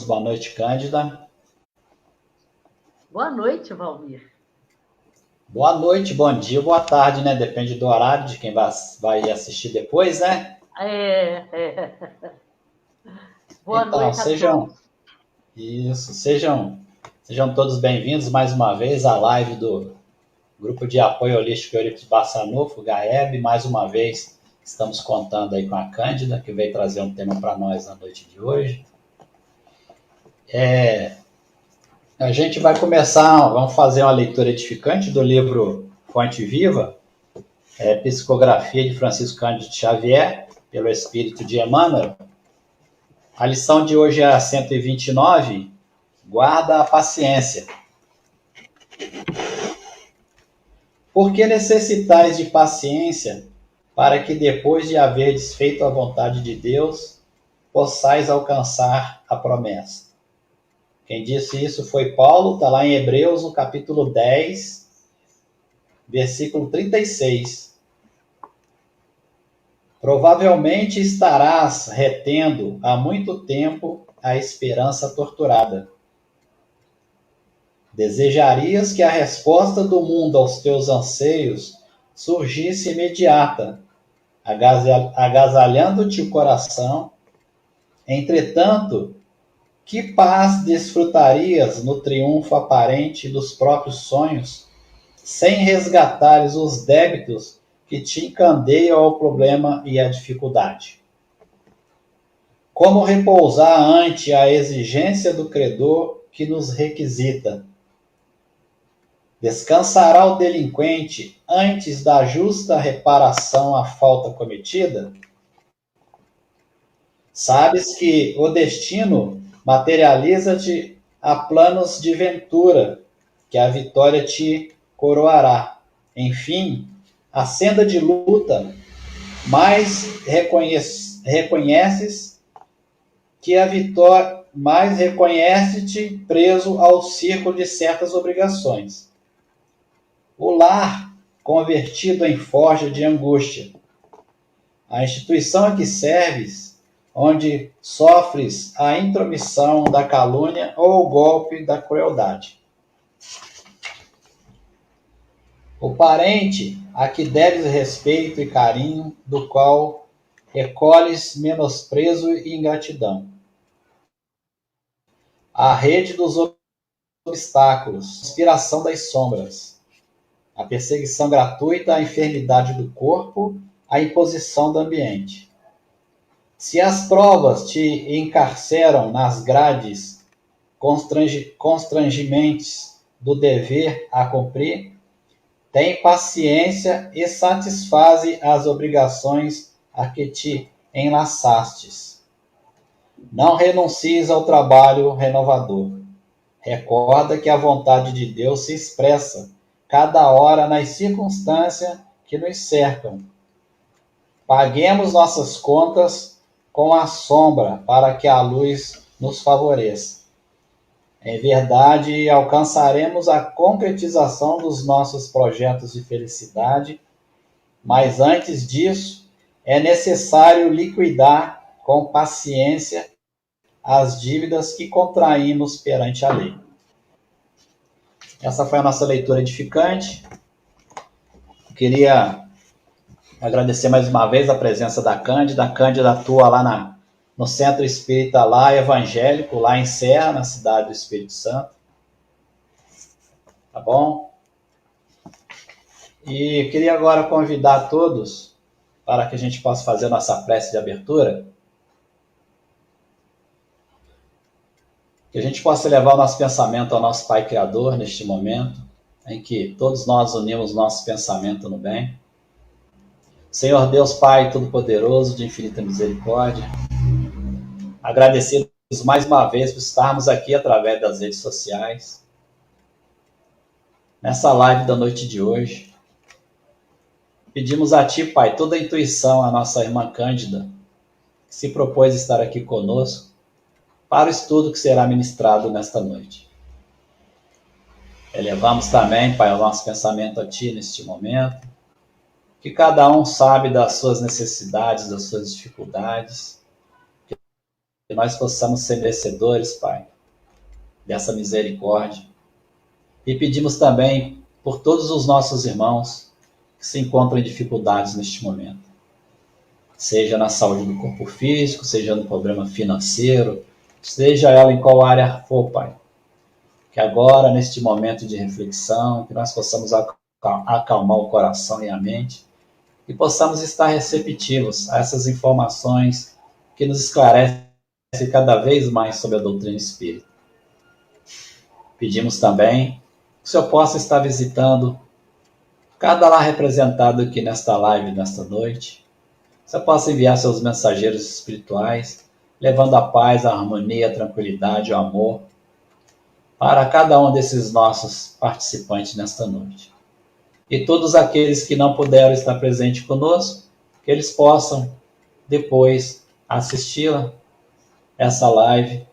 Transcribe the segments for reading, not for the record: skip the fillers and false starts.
Boa noite, Cândida. Boa noite, Valmir. Boa noite, bom dia, boa tarde, né? Depende do horário de quem vai assistir depois, né? Boa Então, noite a todos. Sejam todos bem-vindos mais uma vez à live do Grupo de Apoio Holístico Eurípides Barçanufo, GAEB. Mais uma vez, estamos contando aí com a Cândida, que veio trazer um tema para nós na noite de hoje. A gente vai vamos fazer uma leitura edificante do livro Fonte Viva, Psicografia de Francisco Cândido Xavier, pelo Espírito de Emmanuel. A lição de hoje é a 129, guarda a paciência. Por que necessitais de paciência, para que depois de haverdes feito a vontade de Deus, possais alcançar a promessa? Quem disse isso foi Paulo, está lá em Hebreus, no capítulo 10, versículo 36. Provavelmente estarás retendo há muito tempo a esperança torturada. Desejarias que a resposta do mundo aos teus anseios surgisse imediata, agasalhando-te o coração. Entretanto, que paz desfrutarias no triunfo aparente dos próprios sonhos, sem resgatares os débitos que te encandeiam ao problema e à dificuldade? Como repousar ante a exigência do credor que nos requisita? Descansará o delinquente antes da justa reparação à falta cometida? Sabes que o destino materializa-te a planos de ventura, que a vitória te coroará. Enfim, a senda de luta, mais reconheces que a vitória, mais reconhece-te preso ao círculo de certas obrigações. O lar convertido em forja de angústia. A instituição a que serves, onde sofres a intromissão da calúnia ou o golpe da crueldade. O parente a que deves respeito e carinho, do qual recolhes menosprezo e ingratidão. A rede dos obstáculos, conspiração das sombras, a perseguição gratuita, a enfermidade do corpo, a imposição do ambiente. Se as provas te encarceram nas grades constrangimentes do dever a cumprir, tem paciência e satisfaze as obrigações a que te enlaçastes. Não renuncies ao trabalho renovador. Recorda que a vontade de Deus se expressa cada hora nas circunstâncias que nos cercam. Paguemos nossas contas com a sombra para que a luz nos favoreça. Em verdade, alcançaremos a concretização dos nossos projetos de felicidade, mas antes disso, é necessário liquidar com paciência as dívidas que contraímos perante a lei. Essa foi a nossa leitura edificante. Eu queria agradecer mais uma vez a presença da Cândida. A Cândida atua lá no Centro Espírita lá evangélico, lá em Serra, na cidade do Espírito Santo. Tá bom? E eu queria agora convidar todos para que a gente possa fazer a nossa prece de abertura. Que a gente possa levar o nosso pensamento ao nosso Pai Criador neste momento, em que todos nós unimos nosso pensamento no bem. Senhor Deus Pai Todo-Poderoso, de infinita misericórdia, agradecidos mais uma vez por estarmos aqui através das redes sociais, nessa live da noite de hoje. Pedimos a Ti, Pai, toda a intuição à nossa irmã Cândida, que se propôs estar aqui conosco, para o estudo que será ministrado nesta noite. Elevamos também, Pai, o nosso pensamento a Ti neste momento, que cada um sabe das suas necessidades, das suas dificuldades, que nós possamos ser merecedores, Pai, dessa misericórdia. E pedimos também por todos os nossos irmãos que se encontram em dificuldades neste momento. Seja na saúde do corpo físico, seja no problema financeiro, seja ela em qual área for, Pai. Que agora, neste momento de reflexão, que nós possamos acalmar o coração e a mente e possamos estar receptivos a essas informações que nos esclarecem cada vez mais sobre a doutrina espírita. Pedimos também que o Senhor possa estar visitando cada lar representado aqui nesta live, nesta noite. Que o Senhor possa enviar seus mensageiros espirituais, levando a paz, a harmonia, a tranquilidade, o amor para cada um desses nossos participantes nesta noite. E todos aqueles que não puderam estar presentes conosco, que eles possam depois assistir essa live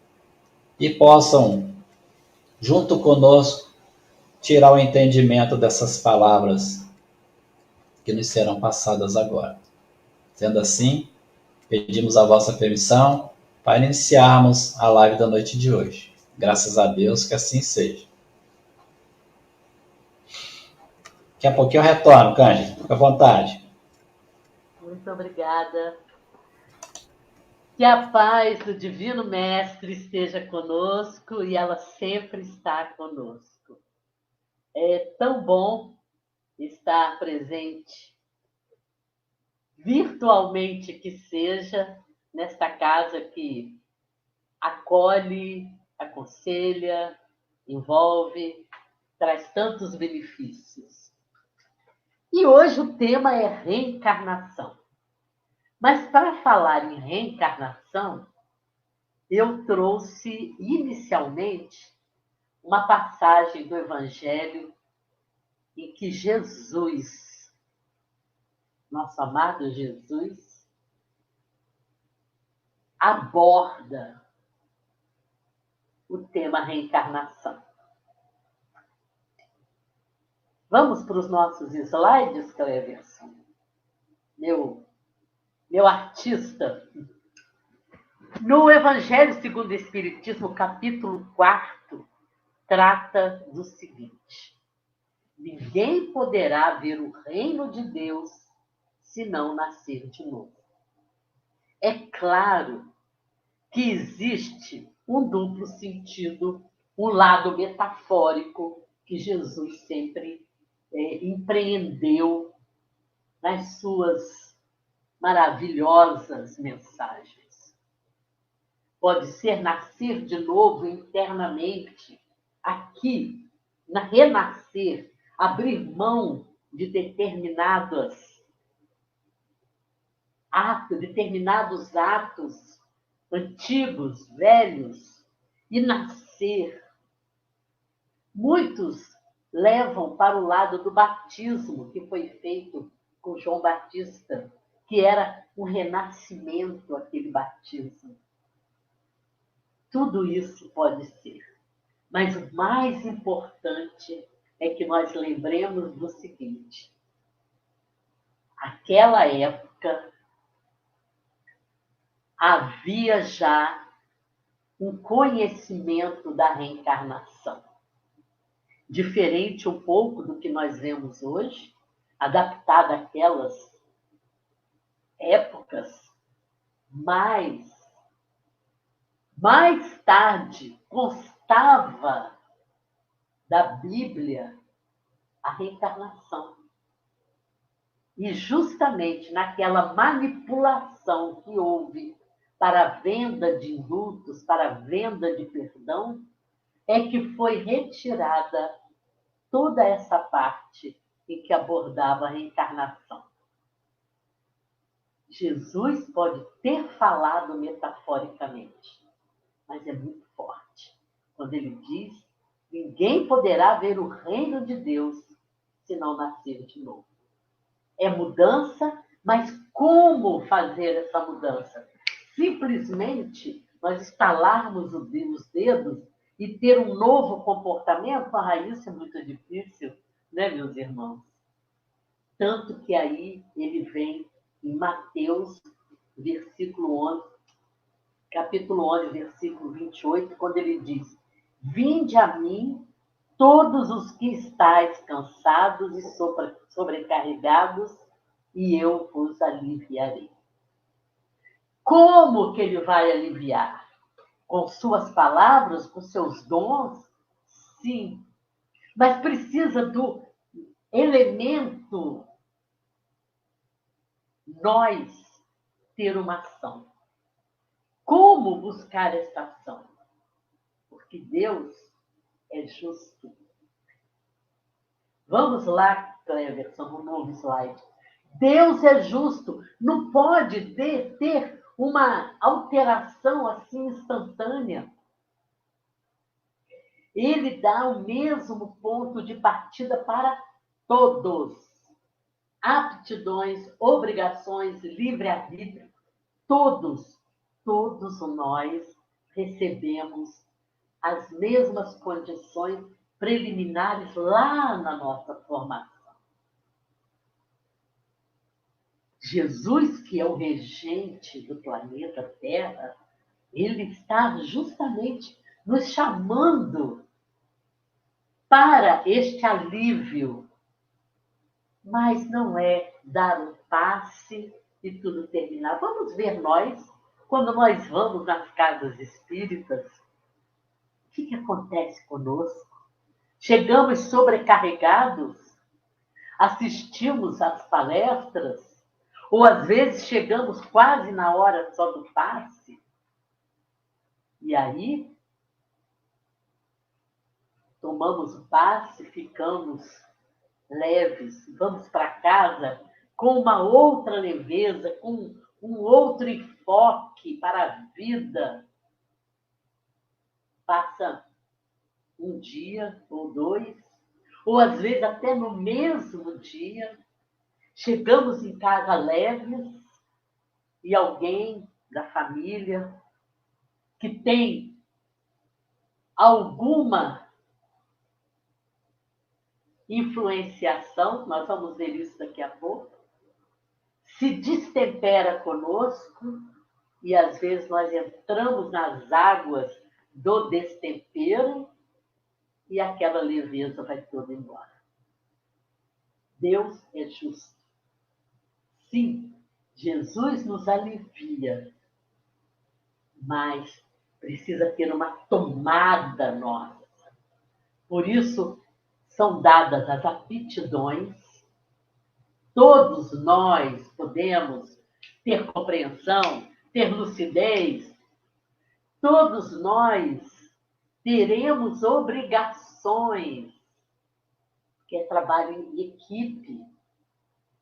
e possam, junto conosco, tirar o entendimento dessas palavras que nos serão passadas agora. Sendo assim, pedimos a vossa permissão para iniciarmos a live da noite de hoje. Graças a Deus que assim seja. Daqui a pouquinho eu retorno, Cândido. Fica à vontade. Muito obrigada. Que a paz do Divino Mestre esteja conosco e ela sempre está conosco. É tão bom estar presente, virtualmente que seja, nesta casa que acolhe, aconselha, envolve, traz tantos benefícios. E hoje o tema é reencarnação. Mas para falar em reencarnação, eu trouxe inicialmente uma passagem do Evangelho em que Jesus, nosso amado Jesus, aborda o tema reencarnação. Vamos para os nossos slides, Cleverson? Meu artista. No Evangelho segundo o Espiritismo, capítulo 4, trata do seguinte: ninguém poderá ver o reino de Deus se não nascer de novo. É claro que existe um duplo sentido, um lado metafórico que Jesus sempre empreendeu nas suas maravilhosas mensagens. Pode ser nascer de novo internamente, aqui, renascer, abrir mão de determinados atos antigos, velhos, e nascer. Muitos levam para o lado do batismo que foi feito com João Batista, que era um renascimento, aquele batismo. Tudo isso pode ser. Mas o mais importante é que nós lembremos do seguinte: aquela época havia já um conhecimento da reencarnação. Diferente um pouco do que nós vemos hoje, adaptado àquelas épocas, mas mais tarde constava da Bíblia a reencarnação. E justamente naquela manipulação que houve para a venda de indultos, para a venda de perdão, é que foi retirada toda essa parte em que abordava a reencarnação. Jesus pode ter falado metaforicamente, mas é muito forte quando ele diz: ninguém poderá ver o reino de Deus se não nascer de novo. É mudança, mas como fazer essa mudança? Simplesmente nós estalarmos os dedos e ter um novo comportamento? Isso é muito difícil, né, meus irmãos? Tanto que aí ele vem em Mateus, capítulo 11, versículo 28, quando ele diz: Vinde a mim, todos os que estáis cansados e sobrecarregados, e eu vos aliviarei. Como que ele vai aliviar? Com suas palavras, com seus dons? Sim, mas precisa do elemento nós ter uma ação. Como buscar esta ação? Porque Deus é justo. Vamos lá, Cleverson, no novo slide. Deus é justo. Não pode ter uma alteração assim instantânea. Ele dá o mesmo ponto de partida para todos. Aptidões, obrigações, livre-arbítrio, todos nós recebemos as mesmas condições preliminares lá na nossa formação. Jesus, que é o regente do planeta Terra, ele está justamente nos chamando para este alívio. Mas não é dar um passe e tudo terminar. Vamos ver nós, quando nós vamos nas casas espíritas, o que acontece conosco? Chegamos sobrecarregados, assistimos às palestras, ou às vezes chegamos quase na hora só do passe, e aí tomamos o passe, ficamos leves, vamos para casa com uma outra leveza, com um outro enfoque para a vida. Passa um dia ou dois, ou às vezes até no mesmo dia, chegamos em casa leves e alguém da família que tem alguma influenciação, nós vamos ver isso daqui a pouco, se destempera conosco e às vezes nós entramos nas águas do destempero e aquela leveza vai toda embora. Deus é justo. Sim, Jesus nos alivia, mas precisa ter uma tomada nossa. Por isso, são dadas as aptidões. Todos nós podemos ter compreensão, ter lucidez. Todos nós teremos obrigações, que é trabalho em equipe,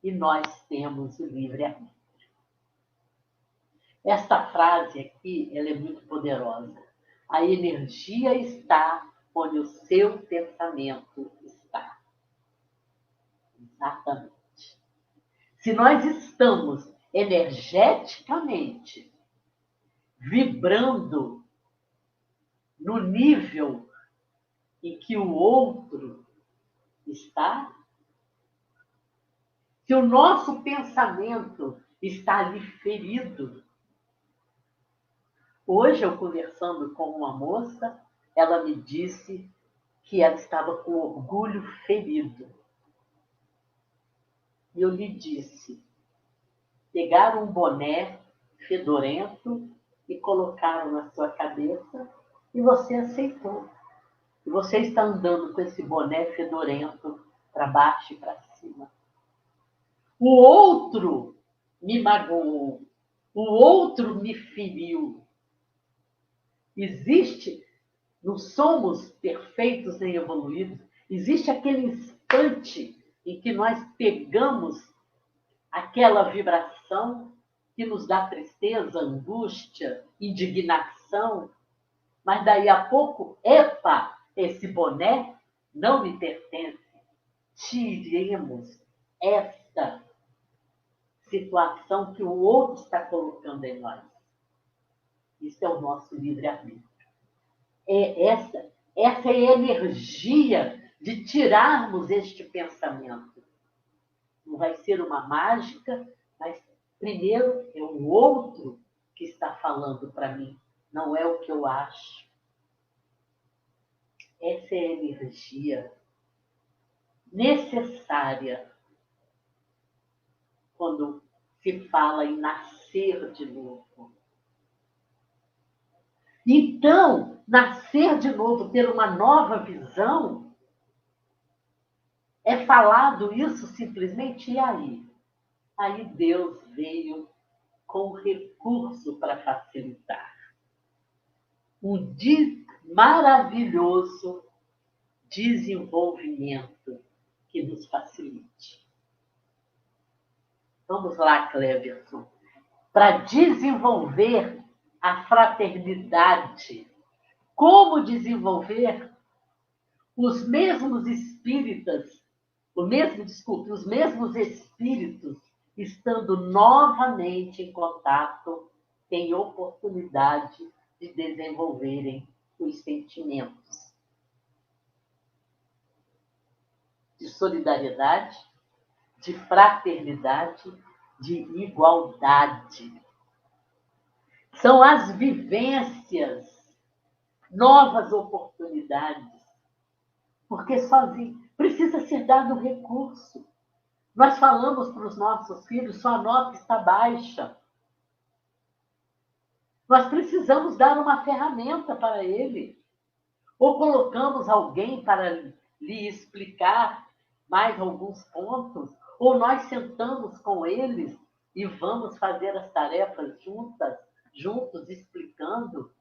e nós temos o livre-arbítrio. Esta frase aqui, ela é muito poderosa. A energia está onde o seu pensamento está. Exatamente. Se nós estamos energeticamente vibrando no nível em que o outro está, se o nosso pensamento está ali ferido. Hoje, eu conversando com uma moça, ela me disse que ela estava com orgulho ferido. E eu lhe disse, pegaram um boné fedorento e colocaram na sua cabeça e você aceitou. E você está andando com esse boné fedorento para baixo e para cima. O outro me magoou, o outro me feriu. Existe, não somos perfeitos nem evoluídos, existe aquele instante em que nós pegamos aquela vibração que nos dá tristeza, angústia, indignação, mas daí a pouco, epa, esse boné não me pertence. Tiremos esta situação que o outro está colocando em nós. Isso é o nosso livre-arbítrio. Essa é a energia de tirarmos este pensamento. Não vai ser uma mágica, mas primeiro é o outro que está falando para mim, não é o que eu acho. essa é a energia necessária quando se fala em nascer de novo. Então, nascer de novo, ter uma nova visão, é falado isso simplesmente, e aí? Aí Deus veio com recurso para facilitar. Um maravilhoso desenvolvimento que nos facilite. Vamos lá, Cleverson. Para desenvolver a fraternidade, como desenvolver os mesmos espíritas, os mesmos espíritos estando novamente em contato, têm oportunidade de desenvolverem os sentimentos de solidariedade, de fraternidade, de igualdade. São as vivências, novas oportunidades, porque sozinho precisa ser dado recurso. Nós falamos para os nossos filhos, sua nota está baixa. Nós precisamos dar uma ferramenta para ele. Ou colocamos alguém para lhe explicar mais alguns pontos, ou nós sentamos com eles e vamos fazer as tarefas juntos explicando,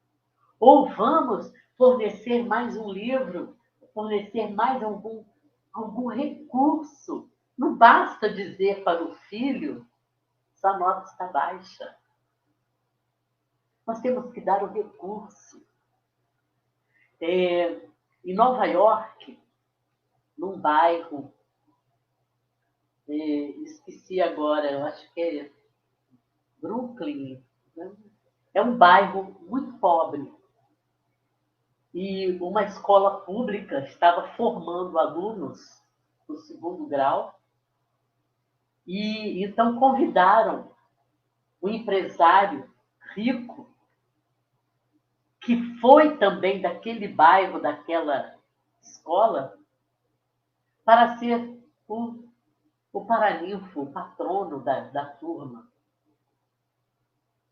ou vamos fornecer mais um livro, fornecer mais algum recurso. Não basta dizer para o filho, sua nota está baixa. Nós temos que dar o recurso. Em Nova York, num bairro, esqueci agora, eu acho que é Brooklyn, né? É um bairro muito pobre. E uma escola pública estava formando alunos do 2º grau, e então convidaram um empresário rico, que foi também daquele bairro, daquela escola, para ser o paraninfo, o patrono da turma.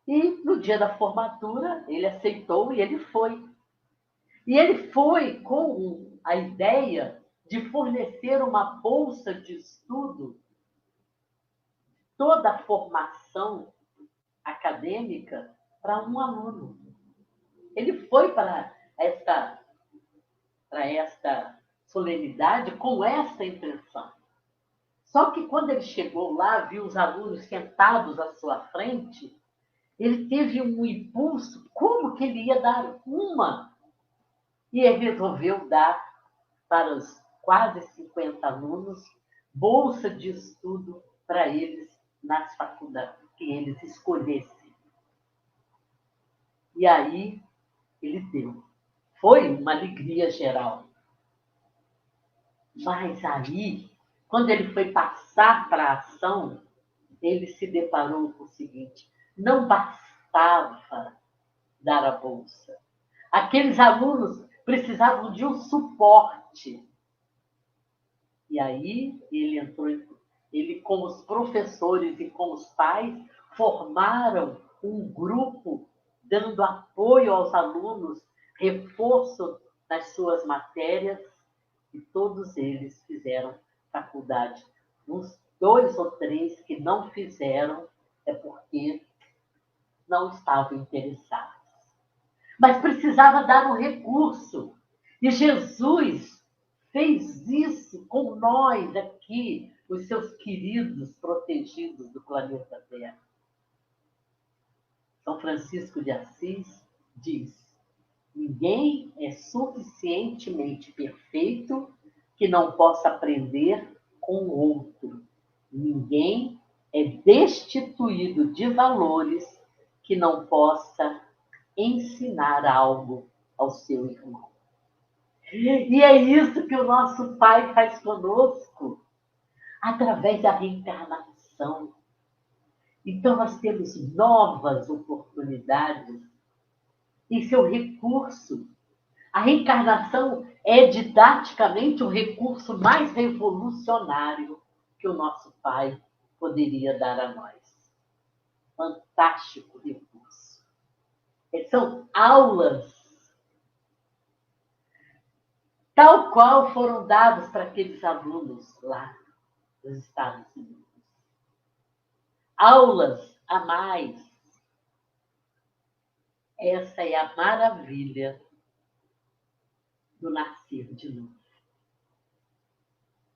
E no dia da formatura, ele aceitou e ele foi. E ele foi com a ideia de fornecer uma bolsa de estudo, toda a formação acadêmica, para um aluno. Ele foi para esta solenidade com essa intenção. Só que quando ele chegou lá, viu os alunos sentados à sua frente, ele teve um impulso, como que ele ia dar uma? E ele resolveu dar para os quase 50 alunos bolsa de estudo para eles nas faculdades, que eles escolhessem. E aí ele deu. Foi uma alegria geral. Mas aí, quando ele foi passar para a ação, ele se deparou com o seguinte: não bastava dar a bolsa. Aqueles alunos precisavam de um suporte. E aí ele com os professores e com os pais, formaram um grupo dando apoio aos alunos, reforço nas suas matérias, e todos eles fizeram faculdade. Uns 2 ou 3 que não fizeram é porque não estavam interessados. Mas precisava dar um recurso. E Jesus fez isso com nós aqui, os seus queridos protegidos do planeta Terra. São Francisco de Assis diz: ninguém é suficientemente perfeito que não possa aprender com o outro. Ninguém é destituído de valores que não possa ensinar algo ao seu irmão. E é isso que o nosso Pai faz conosco, através da reencarnação. Então, nós temos novas oportunidades em seu recurso. A reencarnação é didaticamente o recurso mais revolucionário que o nosso Pai poderia dar a nós. Fantástico recurso. São aulas, tal qual foram dados para aqueles alunos lá dos Estados Unidos. Aulas a mais. Essa é a maravilha do nascer de novo.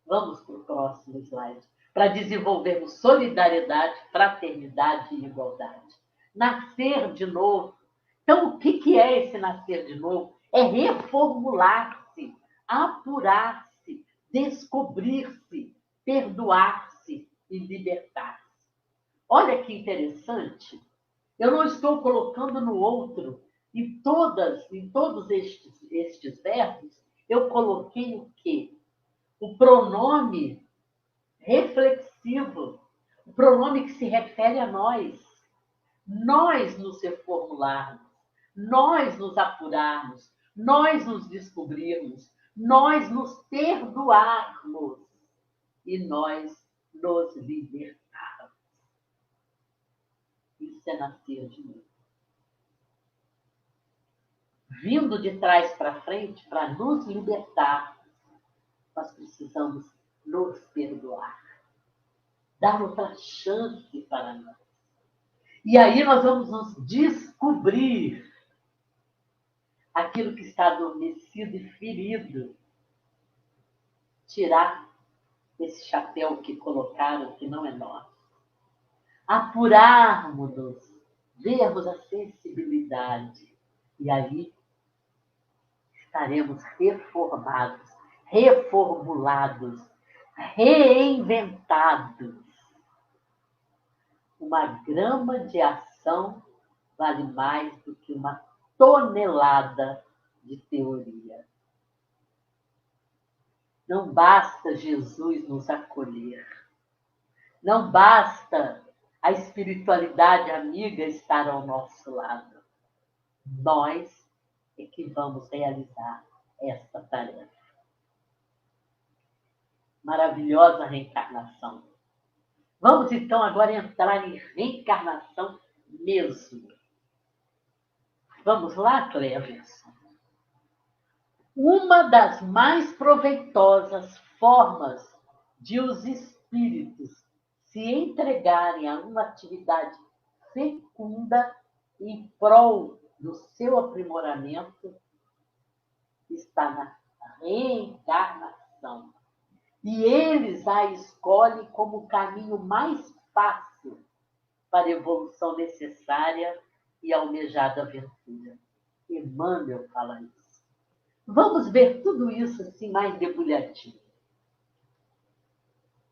Vamos para o próximo slide, para desenvolvermos solidariedade, fraternidade e igualdade. Nascer de novo. Então, o que é esse nascer de novo? É reformular-se, apurar-se, descobrir-se, perdoar-se e libertar-se. Olha que interessante. Eu não estou colocando no outro. Em todos estes verbos, eu coloquei o quê? O pronome reflexivo, o pronome que se refere a nós. Nós nos reformularmos, nós nos apurarmos, nós nos descobrirmos, nós nos perdoarmos e nós nos libertarmos. Isso é nascer de novo. Vindo de trás para frente, para nos libertar, nós precisamos nos perdoar. Dar outra chance para nós. E aí nós vamos nos descobrir aquilo que está adormecido e ferido. Tirar esse chapéu que colocaram, que não é nosso. Apurarmos-nos, vermos a sensibilidade. E aí estaremos reformados, reformulados, reinventados. Uma grama de ação vale mais do que uma tonelada de teoria. Não basta Jesus nos acolher. Não basta a espiritualidade amiga estar ao nosso lado. Nós é que vamos realizar esta tarefa. Maravilhosa reencarnação. Vamos então agora entrar em reencarnação mesmo. Vamos lá, Cleverson? Uma das mais proveitosas formas de os espíritos se entregarem a uma atividade fecunda em prol do seu aprimoramento está na reencarnação. E eles a escolhem como o caminho mais fácil para a evolução necessária e almejada aventura. Emmanuel fala isso. Vamos ver tudo isso assim mais debulhadinho.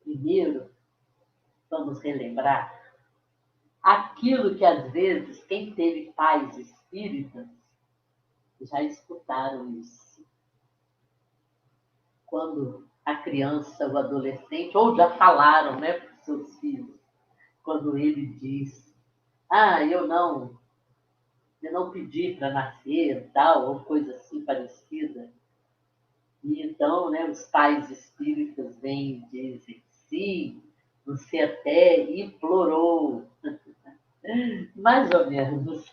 Primeiro, vamos relembrar aquilo que às vezes quem teve pais espíritas já escutaram isso. Quando a criança, o adolescente, ou já falaram, né, para os seus filhos, quando ele diz, eu não pedi para nascer, tal, ou coisa assim parecida. E então, né, os pais espíritas vêm e dizem, sim, você até implorou. Mais ou menos.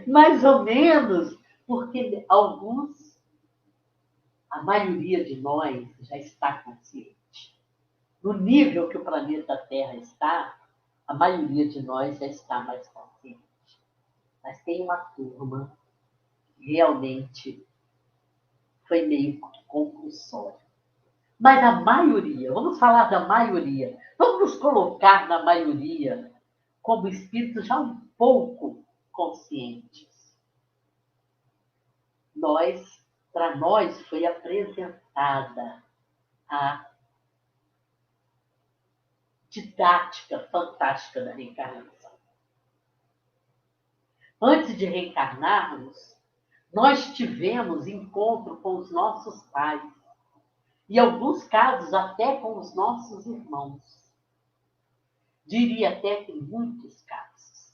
Mais ou menos, porque a maioria de nós já está consciente. No nível que o planeta Terra está, a maioria de nós já está mais consciente. Mas tem uma turma que realmente foi meio compulsório. Mas a maioria, vamos falar da maioria, vamos nos colocar na maioria como espíritos já um pouco conscientes. Para nós foi apresentada a didática fantástica da reencarnação. Antes de reencarnarmos, nós tivemos encontro com os nossos pais. E, em alguns casos, até com os nossos irmãos. Diria até que em muitos casos.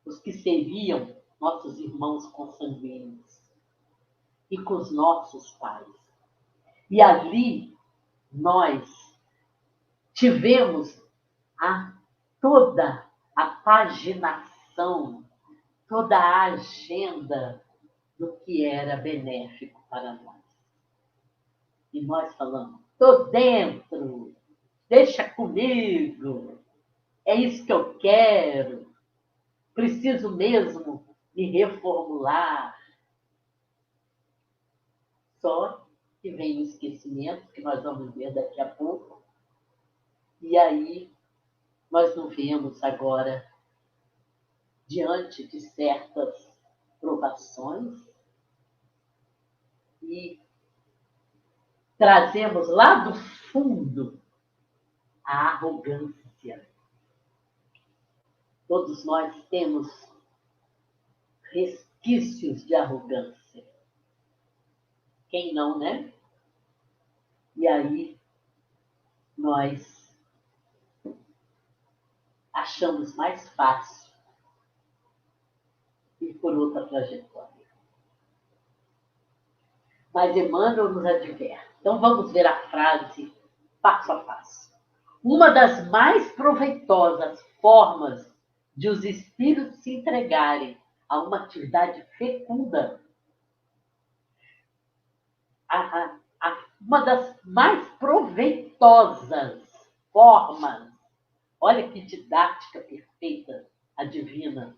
Os que seriam nossos irmãos consanguíneos. e com os nossos pais. E ali nós tivemos toda a paginação, toda a agenda do que era benéfico para nós. E nós falamos, estou dentro, deixa comigo, é isso que eu quero, preciso mesmo me reformular. Só que vem o esquecimento, que nós vamos ver daqui a pouco, e aí nós nos vemos agora diante de certas provações e trazemos lá do fundo a arrogância. Todos nós temos resquícios de arrogância. Quem não, né? E aí nós achamos mais fácil ir por outra trajetória. Mas Emmanuel nos adverte. Então vamos ver a frase passo a passo. Uma das mais proveitosas formas de os espíritos se entregarem a uma atividade fecunda, uma das mais proveitosas formas, olha que didática perfeita a divina,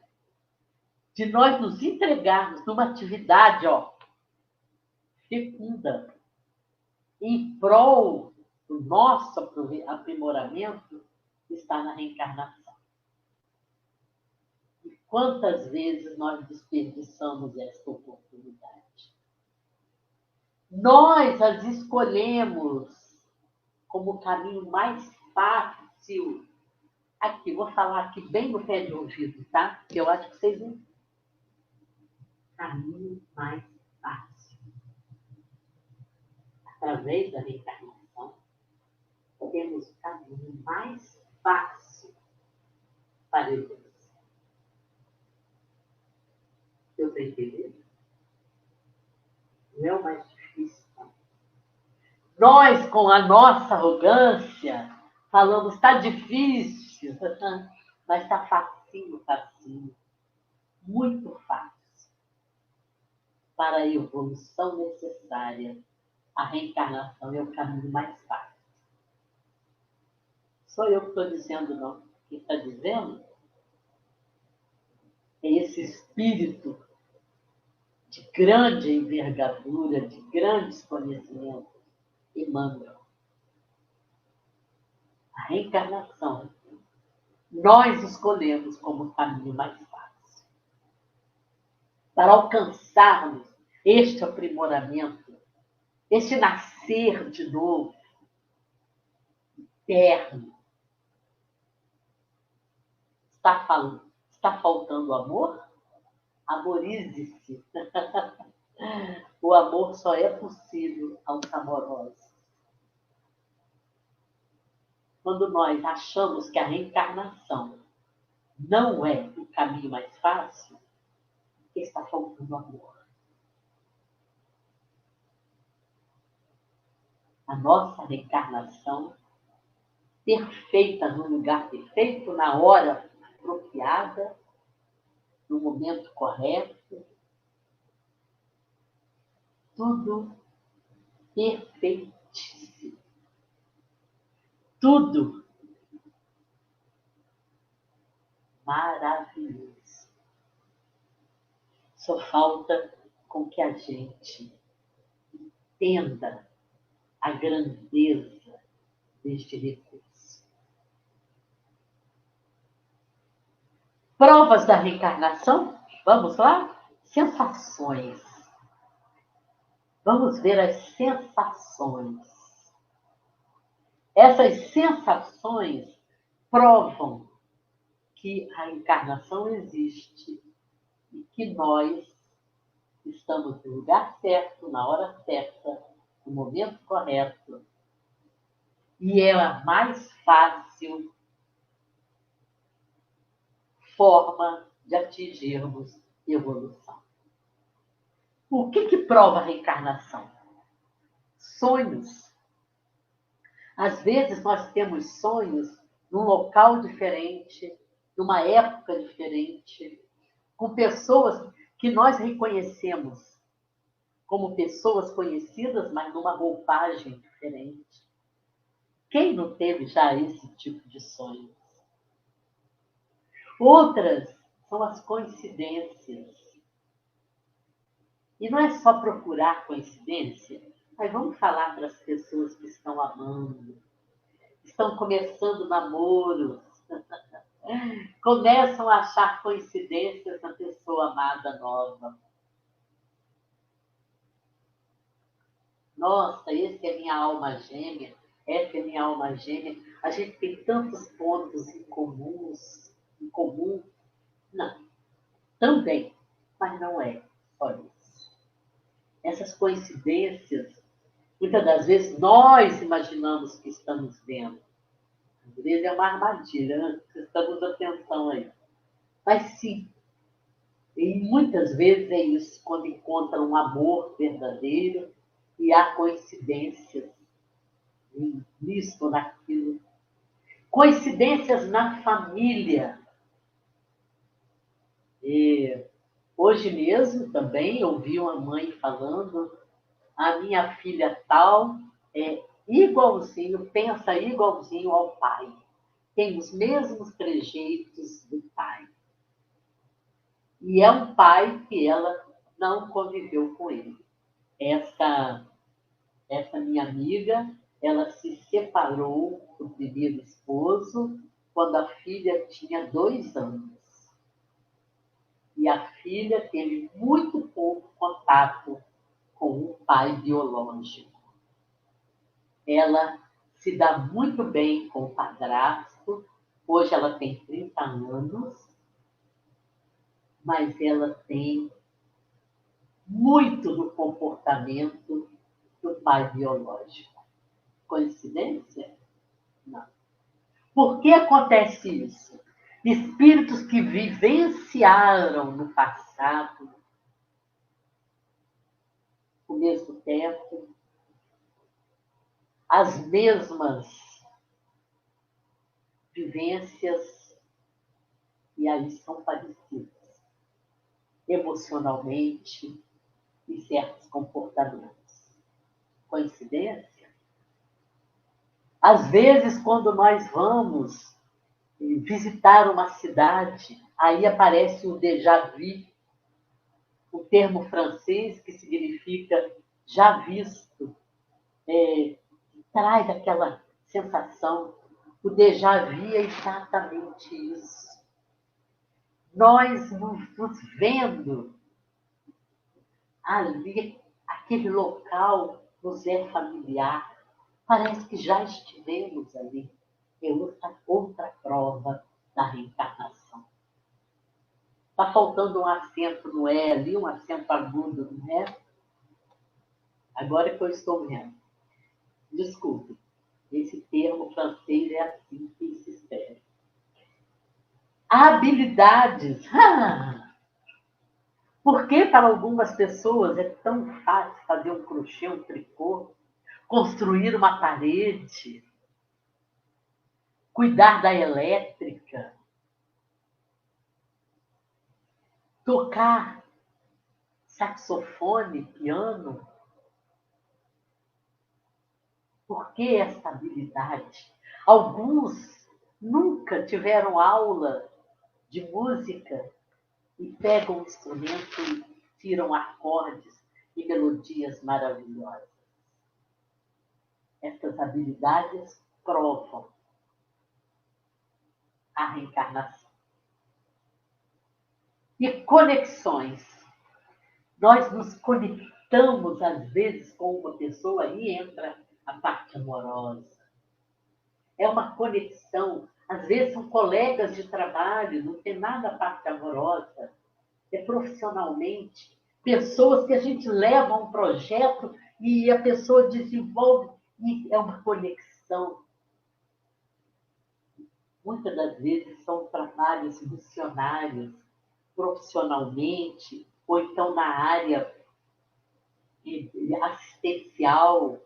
de nós nos entregarmos numa atividade fecunda, em prol do nosso aprimoramento, está na reencarnação. E quantas vezes nós desperdiçamos esta oportunidade? Nós as escolhemos como o caminho mais fácil. Aqui, vou falar aqui bem no pé de ouvido, tá? Que eu acho que vocês não. Caminho mais fácil. Através da reencarnação, temos o caminho mais fácil para evoluir. Deu para entender? Não é o mais difícil. Não. Nós, com a nossa arrogância, falamos, está difícil, mas está facinho, facinho. Muito fácil. Para a evolução necessária, a reencarnação é o caminho mais fácil. Sou eu que estou dizendo, não. Quem está dizendo é esse espírito de grande envergadura, de grandes conhecimentos, Emmanuel. A reencarnação, nós escolhemos como o caminho mais fácil. Para alcançarmos este aprimoramento, este nascer de novo, eterno. Está faltando amor? Amorize-se. O amor só é possível aos amorosos. Quando nós achamos que a reencarnação não é o caminho mais fácil, está faltando amor. A nossa reencarnação, perfeita no lugar perfeito, na hora apropriada, no momento correto, tudo perfeitíssimo. Tudo maravilhoso. Só falta com que a gente entenda a grandeza deste recurso. Provas da reencarnação? Vamos lá? Sensações. Vamos ver as sensações. Essas sensações provam que a encarnação existe e que nós estamos no lugar certo, na hora certa, no momento correto. E é a mais fácil forma de atingirmos evolução. O que prova a reencarnação? Sonhos. Às vezes nós temos sonhos num local diferente, numa época diferente, com pessoas que nós reconhecemos como pessoas conhecidas, mas numa roupagem diferente. Quem não teve já esse tipo de sonho? Outras são as coincidências. E não é só procurar coincidência, mas vamos falar para as pessoas que estão amando, estão começando namoros, começam a achar coincidências na pessoa amada nova. Nossa, esse é minha alma gêmea, essa é minha alma gêmea. A gente tem tantos pontos em comum. Não, também, mas não é só isso. Essas coincidências, muitas das vezes nós imaginamos que estamos vendo. Às vezes é uma armadilha, né? Prestamos atenção aí. Mas sim, e muitas vezes é isso, quando encontra um amor verdadeiro e há coincidências nisso, naquilo. Coincidências na família. E hoje mesmo também ouvi uma mãe falando, a minha filha tal é igualzinho, pensa igualzinho ao pai. Tem os mesmos trejeitos do pai. E é um pai que ela não conviveu com ele. Essa minha amiga, ela se separou do primeiro esposo quando a filha tinha 2 anos. E a filha teve muito pouco contato com o pai biológico. Ela se dá muito bem com o padrasto. Hoje ela tem 30 anos, mas ela tem muito do comportamento do pai biológico. Coincidência? Não. Por que acontece isso? Espíritos que vivenciaram no passado o mesmo tempo, as mesmas vivências, e aí são parecidas emocionalmente e certos comportamentos. Coincidência? Às vezes, quando nós vamos visitar uma cidade, aí aparece o déjà vu, o termo francês que significa já visto, traz aquela sensação. O déjà vu é exatamente isso. Nós nos vendo ali, aquele local nos é familiar. Parece que já estivemos ali. É outra prova da reencarnação. Está faltando um acento no E ali, um acento agudo no E. Agora que eu estou vendo. Desculpe, esse termo francês é assim que se espera. Habilidades. Por que para algumas pessoas é tão fácil fazer um crochê, um tricô, construir uma parede, cuidar da elétrica, tocar saxofone, piano? Por que essa habilidade? Alguns nunca tiveram aula de música e pegam o instrumento e tiram acordes e melodias maravilhosas. Essas habilidades provam a reencarnação. E conexões. Nós nos conectamos, às vezes, com uma pessoa e entra a parte amorosa. É uma conexão. Às vezes são colegas de trabalho, não tem nada a parte amorosa. É profissionalmente. Pessoas que a gente leva a um projeto e a pessoa desenvolve e é uma conexão. Muitas das vezes são trabalhos missionários, profissionalmente, ou então na área assistencial,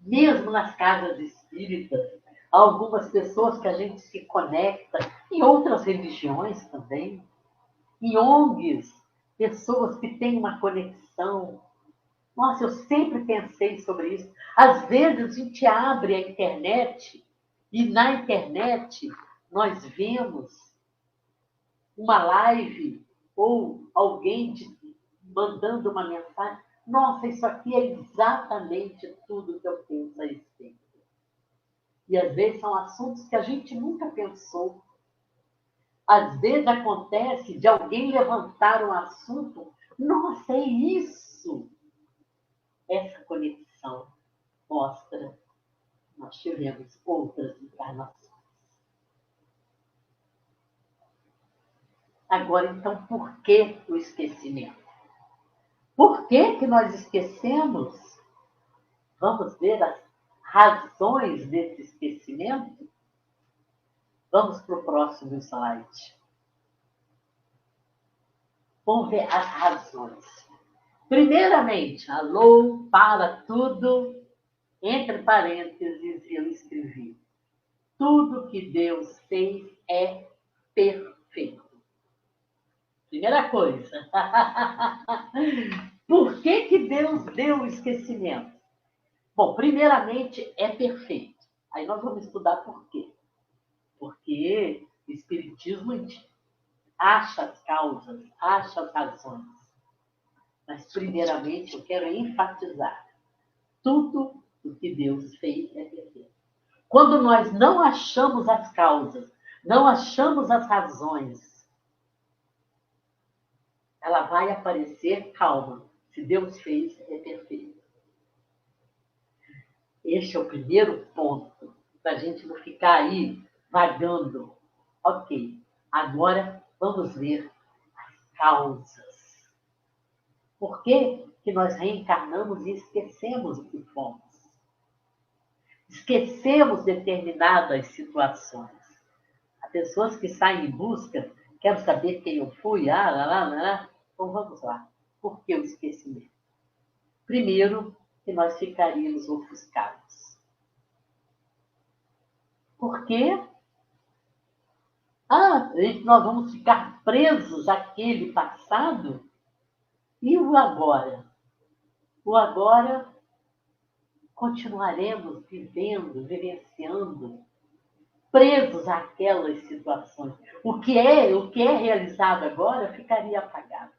mesmo nas casas espíritas, algumas pessoas que a gente se conecta, em outras religiões também, em ONGs, pessoas que têm uma conexão. Nossa, eu sempre pensei sobre isso. Às vezes a gente abre a internet e na internet nós vemos uma live ou alguém mandando uma mensagem. Nossa, isso aqui é exatamente tudo que eu penso a respeito. E às vezes são assuntos que a gente nunca pensou. Às vezes acontece de alguém levantar um assunto. Nossa, é isso! Essa conexão mostra que nós tivemos outras encarnações. Agora, então, por que o esquecimento? Por que nós esquecemos? Vamos ver as razões desse esquecimento? Vamos para o próximo slide. Vamos ver as razões. Primeiramente, alô, para tudo, entre parênteses, eu escrevi: tudo que Deus fez é perfeito. Primeira coisa. Por que Deus deu o esquecimento? Bom, primeiramente, é perfeito. Aí nós vamos estudar por quê. Porque o Espiritismo acha as causas, acha as razões. Mas, primeiramente, eu quero enfatizar: tudo o que Deus fez é perfeito. Quando nós não achamos as causas, não achamos as razões, ela vai aparecer calma. Se Deus fez, é perfeito. Este é o primeiro ponto, para a gente não ficar aí vagando. Ok, agora vamos ver as causas. Por que nós reencarnamos e esquecemos o que fomos? Esquecemos determinadas situações. Há pessoas que saem em busca, quero saber quem eu fui, Então vamos lá. Por que o esquecimento? Primeiro, que nós ficaríamos ofuscados. Por quê? Nós vamos ficar presos àquele passado? E o agora? O agora continuaremos vivendo, vivenciando, presos àquelas situações. O que é realizado agora ficaria apagado.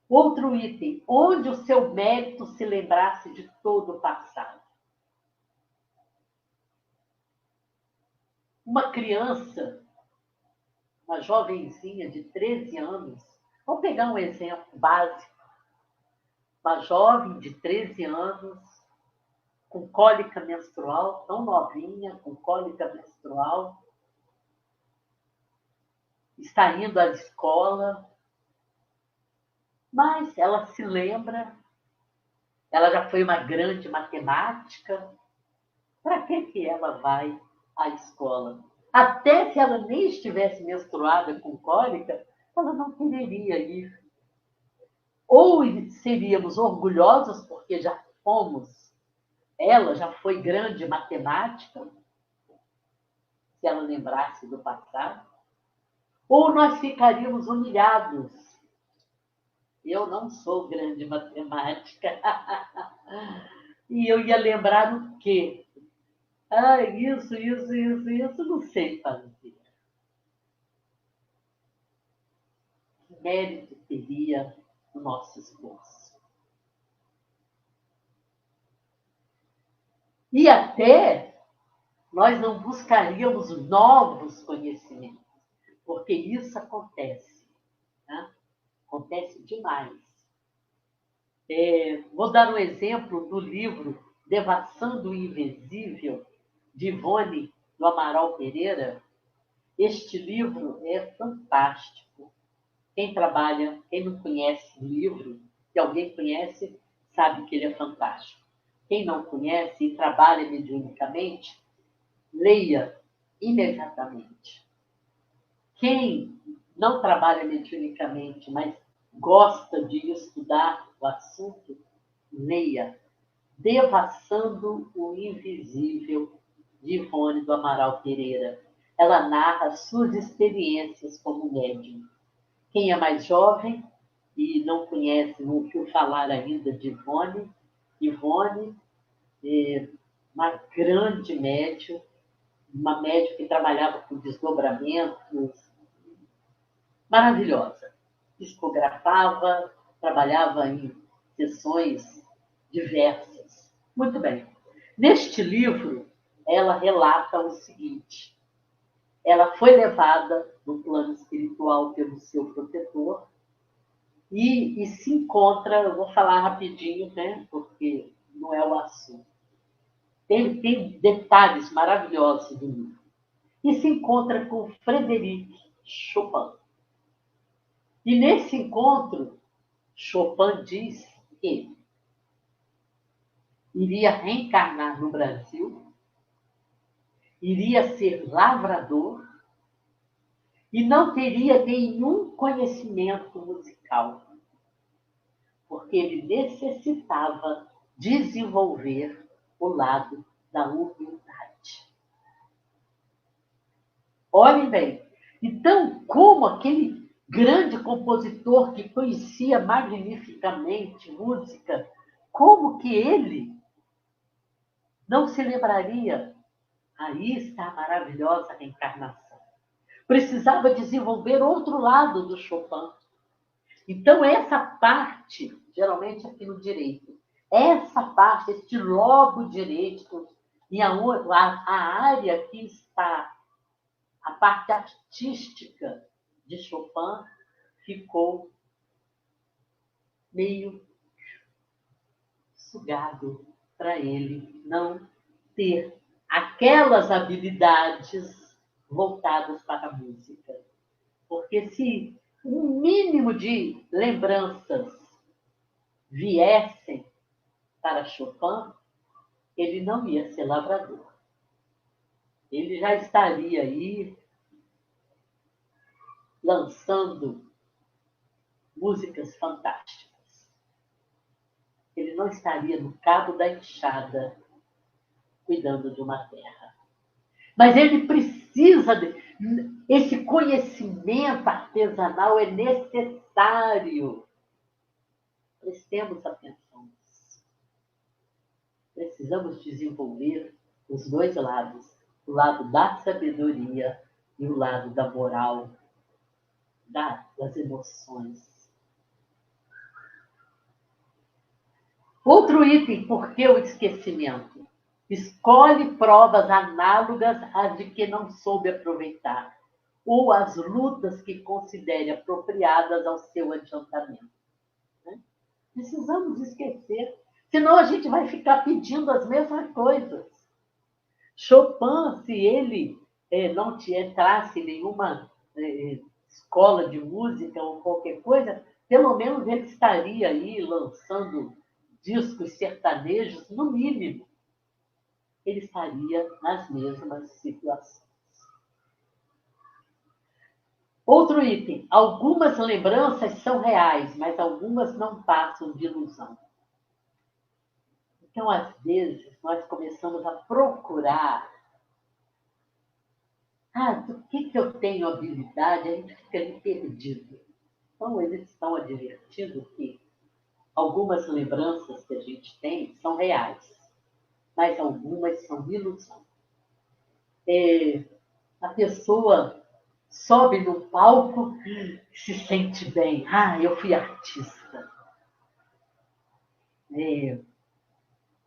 Outro item: onde o seu mérito se lembrasse de todo o passado. Uma criança, uma jovenzinha de 13 anos, vamos pegar um exemplo básico. Uma jovem de 13 anos, com cólica menstrual, tão novinha, com cólica menstrual, está indo à escola, mas ela se lembra, ela já foi uma grande matemática, para que ela vai à escola? Até se ela nem estivesse menstruada com cólica, ela não quereria ir. Ou seríamos orgulhosos porque já fomos, ela já foi grande matemática, se ela lembrasse do passado, ou nós ficaríamos humilhados. Eu não sou grande matemática. E eu ia lembrar o quê? Isso, não sei fazer. Que mérito teria o nosso esforço? E até nós não buscaríamos novos conhecimentos, porque isso acontece, né? Acontece demais. Vou dar um exemplo do livro Devassando o Invisível, de Ivone do Amaral Pereira. Este livro é fantástico. Quem trabalha, quem não conhece o livro, se alguém conhece, sabe que ele é fantástico. Quem não conhece e trabalha mediunicamente, leia imediatamente. Quem não trabalha mediunicamente, mas gosta de estudar o assunto, leia Devassando o Invisível, de Ivone do Amaral Pereira. Ela narra suas experiências como médium. Quem é mais jovem e não conhece, não ouviu falar ainda de Ivone, Ivone é uma grande médium, uma médium que trabalhava com desdobramentos, maravilhosa. Psicografava, trabalhava em sessões diversas. Muito bem. Neste livro, ela relata o seguinte: ela foi levada no plano espiritual pelo seu protetor e se encontra, eu vou falar rapidinho, né, porque não é o assunto. Tem detalhes maravilhosos do livro. E se encontra com Frédéric Chopin. E nesse encontro, Chopin diz que iria reencarnar no Brasil, iria ser lavrador e não teria nenhum conhecimento musical, porque ele necessitava desenvolver o lado da humildade. Olhem bem, então, como aquele grande compositor que conhecia magnificamente música, como que ele não se lembraria? Aí está a maravilhosa reencarnação. Precisava desenvolver outro lado do Chopin. Então, essa parte, geralmente aqui no direito, essa parte, este lobo direito, e a área que está, a parte artística de Chopin, ficou meio sugado para ele não ter aquelas habilidades voltadas para a música. Porque se um mínimo de lembranças viessem para Chopin, ele não ia ser lavrador. Ele já estaria aí lançando músicas fantásticas. Ele não estaria no cabo da enxada cuidando de uma terra. Mas ele precisa esse conhecimento artesanal é necessário. Prestemos atenção. Precisamos desenvolver os dois lados, o lado da sabedoria e o lado da moral, das emoções. Outro item, por que o esquecimento? Escolhe provas análogas às de que não soube aproveitar, ou as lutas que considere apropriadas ao seu adiantamento. Precisamos esquecer, senão a gente vai ficar pedindo as mesmas coisas. Chopin, se ele não entrasse em nenhuma escola de música ou qualquer coisa, pelo menos ele estaria aí lançando discos sertanejos, no mínimo. Ele estaria nas mesmas situações. Outro item. Algumas lembranças são reais, mas algumas não passam de ilusão. Então, às vezes, nós começamos a procurar do que eu tenho habilidade, a gente fica ali perdido. Então, eles estão advertindo que algumas lembranças que a gente tem são reais, mas algumas são ilusão. A pessoa sobe no palco e se sente bem. Eu fui artista.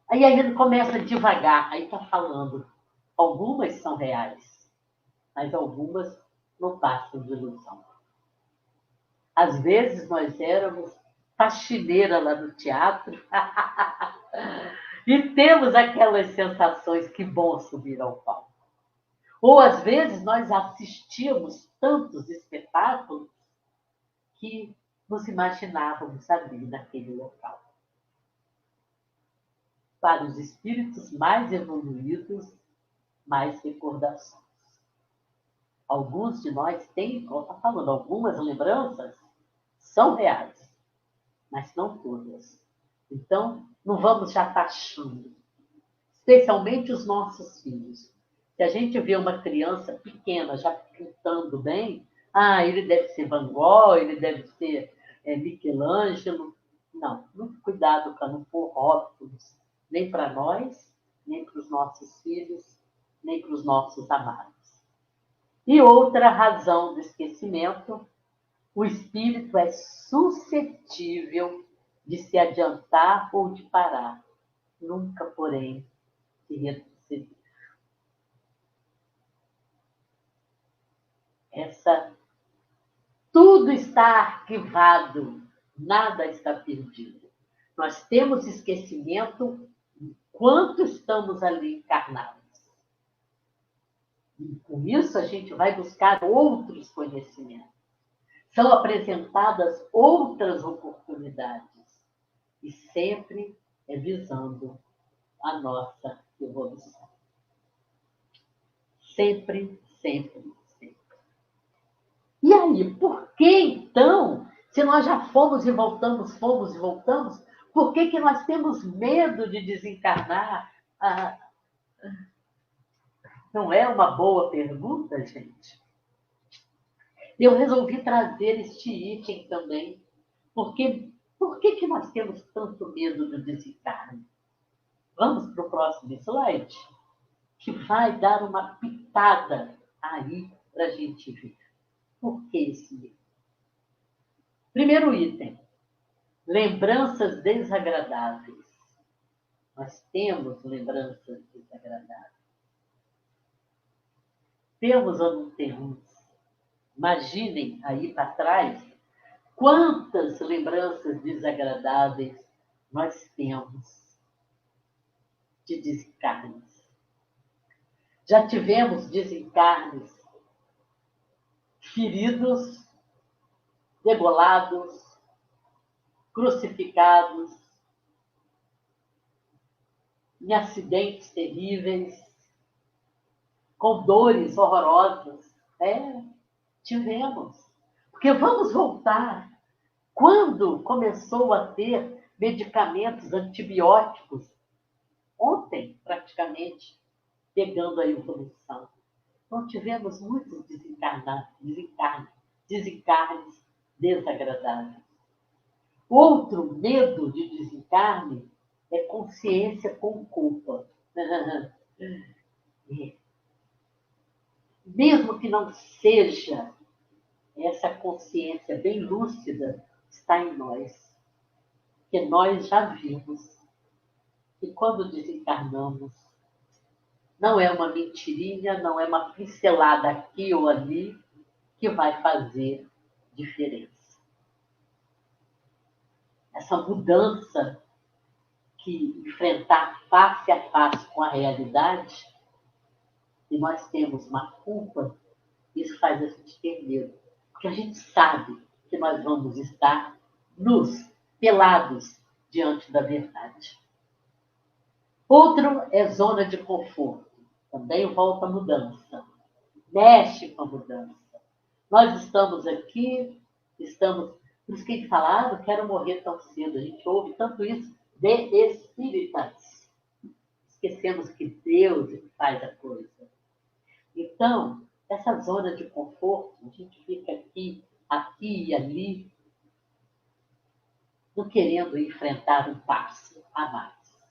Aí ele começa devagar, aí está falando. Algumas são reais, mas algumas não passam de ilusão. Às vezes nós éramos faxineira lá no teatro e temos aquelas sensações que bom subir ao palco. Ou às vezes nós assistíamos tantos espetáculos que nos imaginávamos ali naquele local. Para os espíritos mais evoluídos, mais recordações. Alguns de nós têm, como está falando, algumas lembranças são reais, mas não todas. Então, não vamos já taxando, especialmente os nossos filhos. Se a gente vê uma criança pequena já pintando bem, ele deve ser Van Gogh, ele deve ser Michelangelo. Não, muito cuidado para não pôr rótulos, nem para nós, nem para os nossos filhos, nem para os nossos amados. E outra razão do esquecimento, o espírito é suscetível de se adiantar ou de parar, nunca, porém, se retroceder. Tudo está arquivado, nada está perdido. Nós temos esquecimento enquanto estamos ali encarnados. E com isso a gente vai buscar outros conhecimentos. São apresentadas outras oportunidades. E sempre é visando a nossa evolução. Sempre, sempre, sempre. E aí, por que então, se nós já fomos e voltamos, por que nós temos medo de desencarnar? Não é uma boa pergunta, gente? Eu resolvi trazer este item também, porque por que nós temos tanto medo do desencarne? Vamos para o próximo slide, que vai dar uma pitada aí para a gente ver. Por que esse medo? Primeiro item, lembranças desagradáveis. Nós temos lembranças desagradáveis. Temos ou não temos? Imaginem aí para trás quantas lembranças desagradáveis nós temos de desencarnes. Já tivemos desencarnes feridos, degolados, crucificados, em acidentes terríveis, com dores horrorosas. Tivemos. Porque vamos voltar. Quando começou a ter medicamentos antibióticos? Ontem, praticamente, pegando a evolução. Então, tivemos muitos desencarnes desagradáveis. Outro medo de desencarne é consciência com culpa. Mesmo que não seja, essa consciência bem lúcida está em nós. Que nós já vimos que quando desencarnamos, não é uma mentirinha, não é uma pincelada aqui ou ali que vai fazer diferença. Essa mudança que enfrentar face a face com a realidade, e nós temos uma culpa, isso faz a gente ter medo. Porque a gente sabe que nós vamos estar nus, pelados, diante da verdade. Outro é zona de conforto. Também volta a mudança. Mexe com a mudança. Nós estamos aqui, por isso que eles falaram, quero morrer tão cedo. A gente ouve tanto isso de espíritas. Esquecemos que Deus faz a coisa. Então, essa zona de conforto, a gente fica aqui e ali, não querendo enfrentar um passo a mais.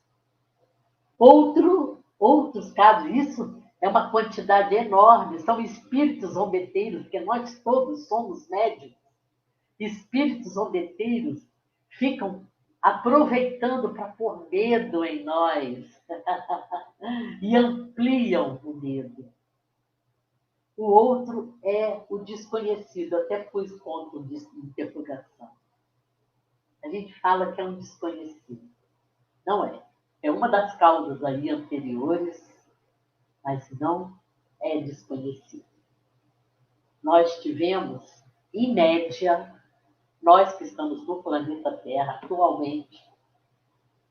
Outros casos, isso é uma quantidade enorme, são espíritos zombeteiros, porque nós todos somos médiuns. Espíritos zombeteiros ficam aproveitando para pôr medo em nós e ampliam o medo. O outro é o desconhecido, até pus ponto de interrogação. A gente fala que é um desconhecido. Não é. É uma das causas aí anteriores, mas não é desconhecido. Nós tivemos, em média, nós que estamos no planeta Terra atualmente,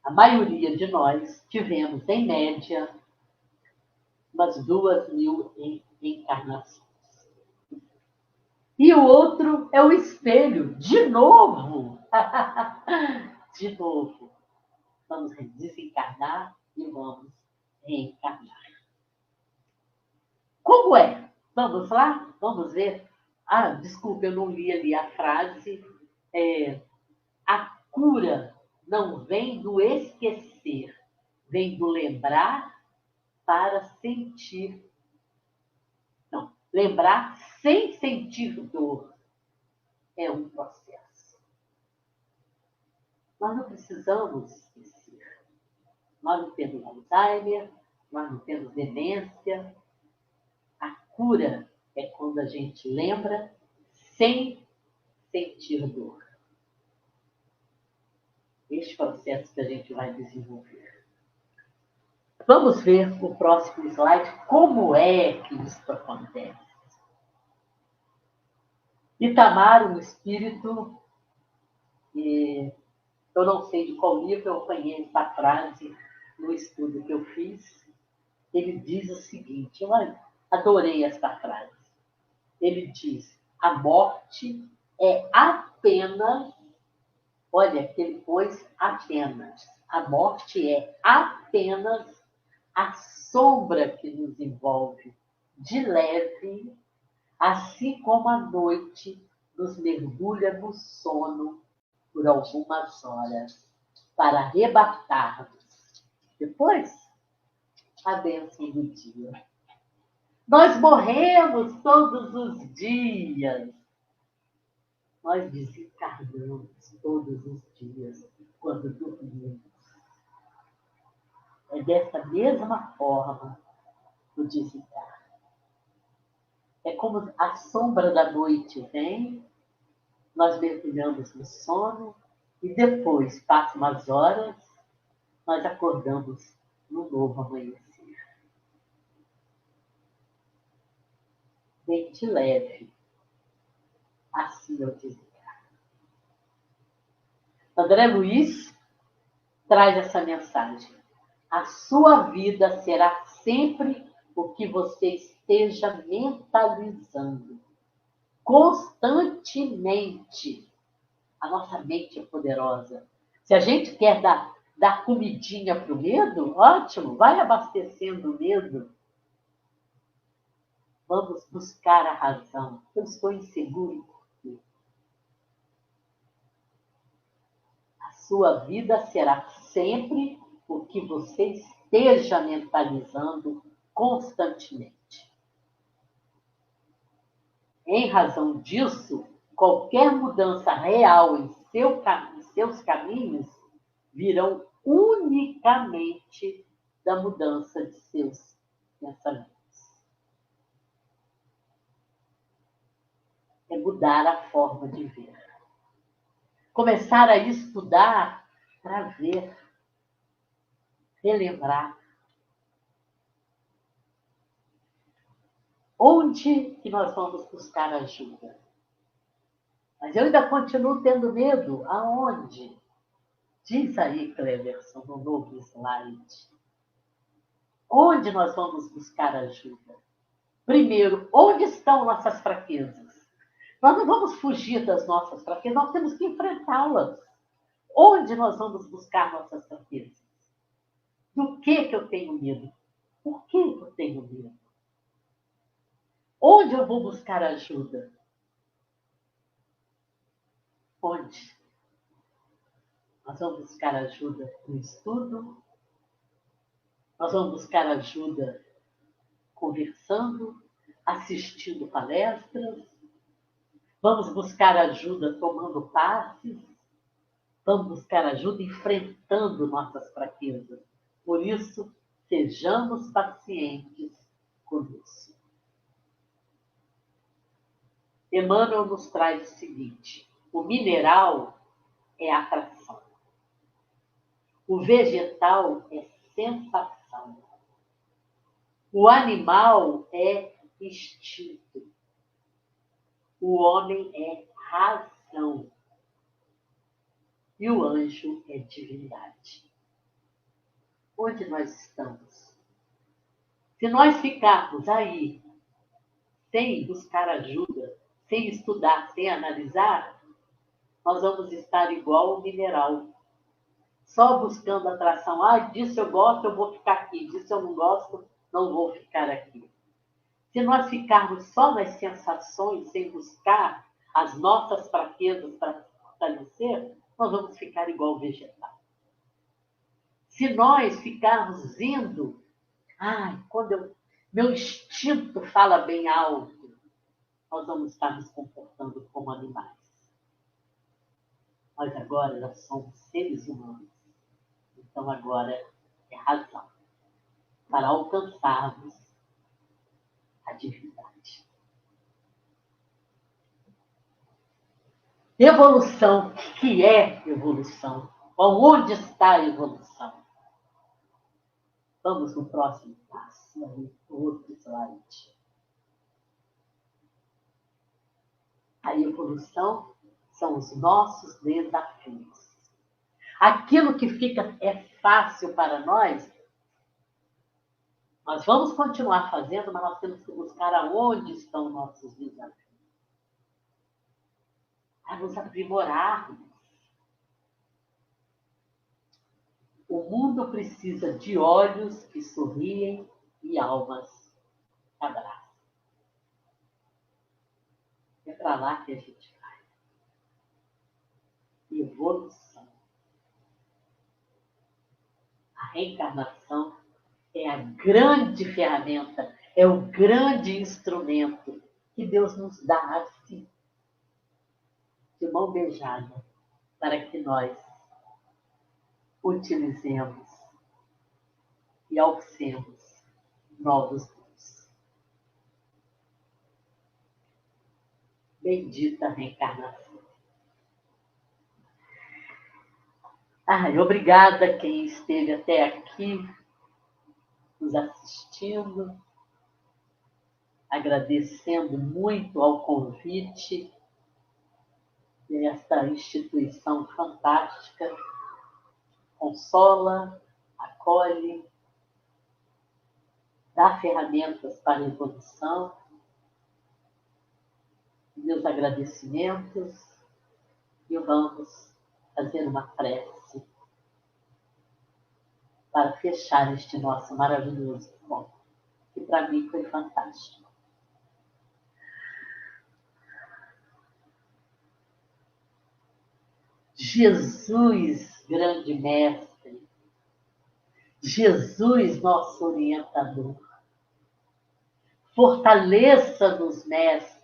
a maioria de nós tivemos, em média, umas 2.000 encarnações. E o outro é o espelho. De novo. De novo. Vamos desencarnar e vamos reencarnar. Como é? Vamos lá? Vamos ver? Ah, desculpa, eu não li ali a frase. A cura não vem do esquecer, vem do lembrar para sentir. Não, lembrar sem sentir dor é um processo. Nós não precisamos esquecer. Nós não temos Alzheimer, nós não temos demência. A cura é quando a gente lembra sem sentir dor. Este processo que a gente vai desenvolver. Vamos ver o próximo slide, como é que isso acontece. Itamar, um espírito, eu não sei de qual livro eu apanhei essa frase no estudo que eu fiz. Ele diz o seguinte, eu adorei esta frase. Ele diz, a morte é apenas, olha, que ele pôs apenas. A morte é apenas a sombra que nos envolve de leve, assim como a noite nos mergulha no sono por algumas horas, para arrebatar-nos depois a bênção do dia. Nós morremos todos os dias. Nós desencarnamos todos os dias quando dormimos. É dessa mesma forma o desencarne. É como a sombra da noite vem, nós mergulhamos no sono e depois, passam umas horas, nós acordamos no novo amanhecer. Bem de leve, assim eu desencarno. André Luiz traz essa mensagem. A sua vida será sempre o que você esteja mentalizando. Constantemente. A nossa mente é poderosa. Se a gente quer dar comidinha para o medo, ótimo, vai abastecendo o medo. Vamos buscar a razão. Eu estou inseguro por quê? A sua vida será sempre o que você esteja mentalizando constantemente. Em razão disso, qualquer mudança real em seus caminhos virão unicamente da mudança de seus pensamentos. É mudar a forma de ver. Começar a estudar para ver, relembrar. Onde que nós vamos buscar ajuda? Mas eu ainda continuo tendo medo. Aonde? Diz aí, Cleverson, no novo slide. Onde nós vamos buscar ajuda? Primeiro, onde estão nossas fraquezas? Nós não vamos fugir das nossas fraquezas, nós temos que enfrentá-las. Onde nós vamos buscar nossas fraquezas? Do que eu tenho medo? Por que eu tenho medo? Onde eu vou buscar ajuda? Onde? Nós vamos buscar ajuda no estudo, nós vamos buscar ajuda conversando, assistindo palestras, vamos buscar ajuda tomando passes, vamos buscar ajuda enfrentando nossas fraquezas. Por isso, sejamos pacientes conosco. Emmanuel nos traz o seguinte: o mineral é atração, o vegetal é sensação, o animal é instinto, o homem é razão e o anjo é divindade. Onde nós estamos? Se nós ficarmos aí sem buscar ajuda, sem estudar, sem analisar, nós vamos estar igual o mineral. Só buscando atração. Ah, disso eu gosto, eu vou ficar aqui. Disso eu não gosto, não vou ficar aqui. Se nós ficarmos só nas sensações, sem buscar as nossas fraquezas para fortalecer, nós vamos ficar igual o vegetal. Se nós ficarmos indo, quando meu instinto fala bem alto, nós vamos estar nos comportando como animais. Nós agora já somos seres humanos. Então agora é razão para alcançarmos a divindade. Evolução. O que é evolução? Onde está a evolução? Vamos no próximo passo, outro slide. A evolução são os nossos desafios. Aquilo que é fácil para nós vamos continuar fazendo, mas nós temos que buscar aonde estão nossos desafios. Para nos aprimorarmos. O mundo precisa de olhos que sorriem e almas que abraçam. É para lá que a gente vai. Evolução. A reencarnação é a grande ferramenta, é o grande instrumento que Deus nos dá assim, de mão beijada, para que nós utilizemos e alcancemos novos dons. Bendita reencarnação. Obrigada quem esteve até aqui nos assistindo, agradecendo muito ao convite desta instituição fantástica, consola, acolhe, dá ferramentas para a evolução. Meus agradecimentos e vamos fazer uma prece para fechar este nosso maravilhoso encontro, que para mim foi fantástico. Jesus, grande mestre, Jesus, nosso orientador, fortaleça-nos, mestre,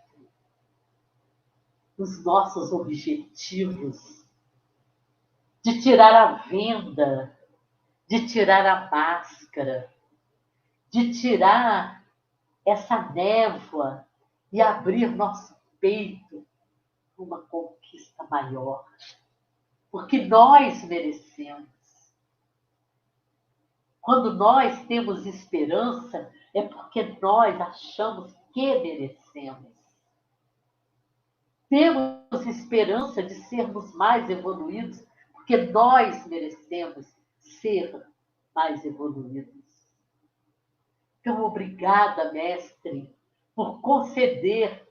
nos nossos objetivos, de tirar a venda, de tirar a máscara, de tirar essa névoa e abrir nosso peito para uma conquista maior. Porque nós merecemos. Quando nós temos esperança, é porque nós achamos que merecemos. Temos esperança de sermos mais evoluídos, porque nós merecemos ser mais evoluídos. Então, obrigada, mestre, por conceder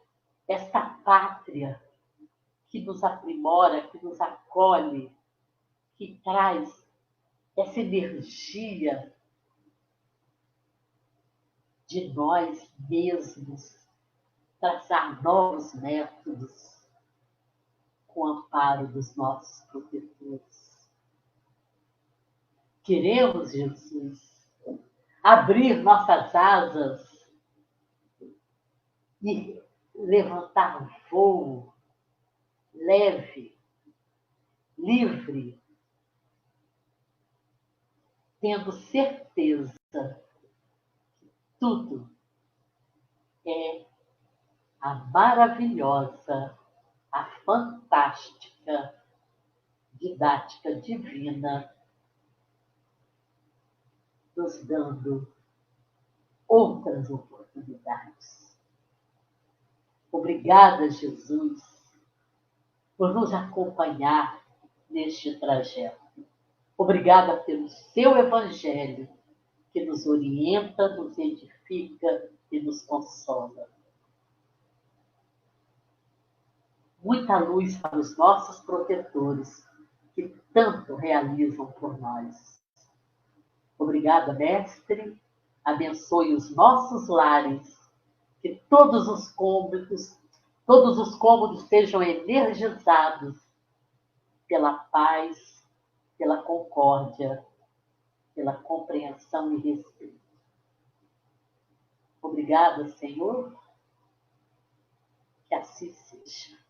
esta pátria que nos aprimora, que nos acolhe, que traz essa energia de nós mesmos, traçar novos métodos com o amparo dos nossos protetores. Queremos, Jesus, abrir nossas asas e levantar voo leve, livre, tendo certeza que tudo é a maravilhosa, a fantástica didática divina nos dando outras oportunidades. Obrigada, Jesus, por nos acompanhar neste trajeto. Obrigada pelo seu Evangelho, que nos orienta, nos edifica e nos consola. muita luz para os nossos protetores, que tanto realizam por nós. Obrigada, Mestre. Abençoe os nossos lares, que todos os cômodos sejam energizados pela paz, pela concórdia, pela compreensão e respeito. Obrigada, Senhor. Que assim seja.